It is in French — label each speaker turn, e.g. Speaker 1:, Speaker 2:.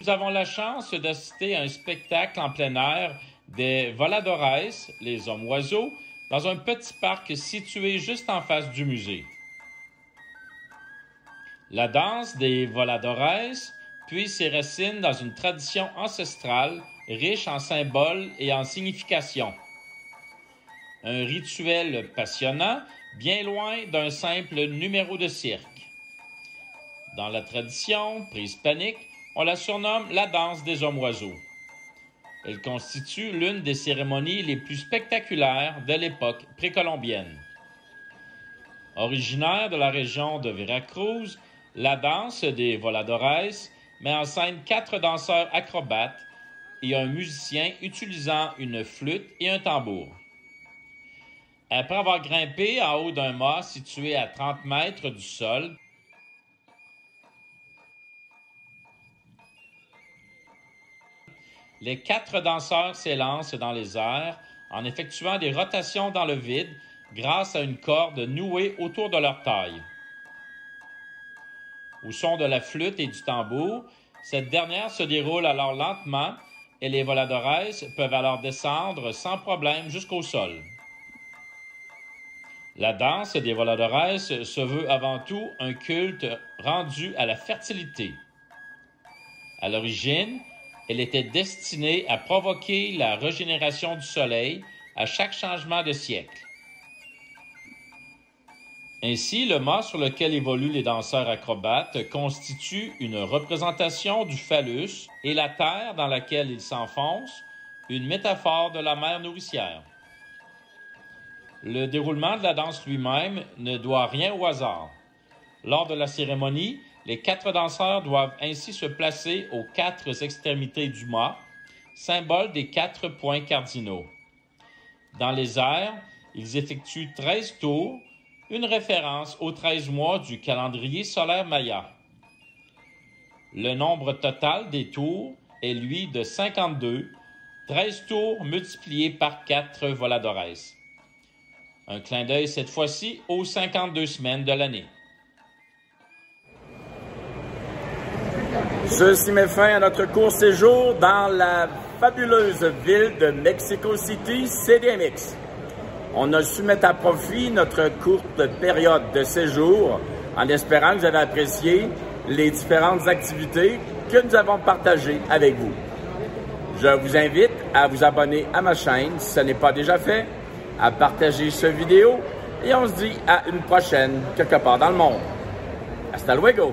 Speaker 1: Nous avons la chance d'assister à un spectacle en plein air des voladores, les hommes-oiseaux, dans un petit parc situé juste en face du musée. La danse des voladores puise ses racines dans une tradition ancestrale riche en symboles et en significations. Un rituel passionnant, bien loin d'un simple numéro de cirque. Dans la tradition préhispanique, on la surnomme la danse des hommes-oiseaux. Elle constitue l'une des cérémonies les plus spectaculaires de l'époque précolombienne. Originaire de la région de Veracruz, la danse des voladores met en scène 4 danseurs acrobates et un musicien utilisant une flûte et un tambour. Après avoir grimpé en haut d'un mât situé à 30 mètres du sol, les 4 danseurs s'élancent dans les airs en effectuant des rotations dans le vide grâce à une corde nouée autour de leur taille. Au son de la flûte et du tambour, cette dernière se déroule alors lentement et les voladores peuvent alors descendre sans problème jusqu'au sol. La danse des voladores se veut avant tout un culte rendu à la fertilité. À l'origine, elle était destinée à provoquer la régénération du soleil à chaque changement de siècle. Ainsi, le mât sur lequel évoluent les danseurs acrobates constitue une représentation du phallus et la terre dans laquelle ils s'enfoncent, une métaphore de la mer nourricière. Le déroulement de la danse lui-même ne doit rien au hasard. Lors de la cérémonie, les 4 danseurs doivent ainsi se placer aux 4 extrémités du mât, symbole des 4 points cardinaux. Dans les airs, ils effectuent 13 tours, une référence aux 13 mois du calendrier solaire maya. Le nombre total des tours est lui de 52, 13 tours multipliés par 4 voladores. Un clin d'œil cette fois-ci aux 52 semaines de l'année.
Speaker 2: Ceci met fin à notre court séjour dans la fabuleuse ville de Mexico City, CDMX. On a su mettre à profit notre courte période de séjour en espérant que vous avez apprécié les différentes activités que nous avons partagées avec vous. Je vous invite à vous abonner à ma chaîne si ce n'est pas déjà fait, à partager cette vidéo et on se dit à une prochaine quelque part dans le monde. Hasta luego!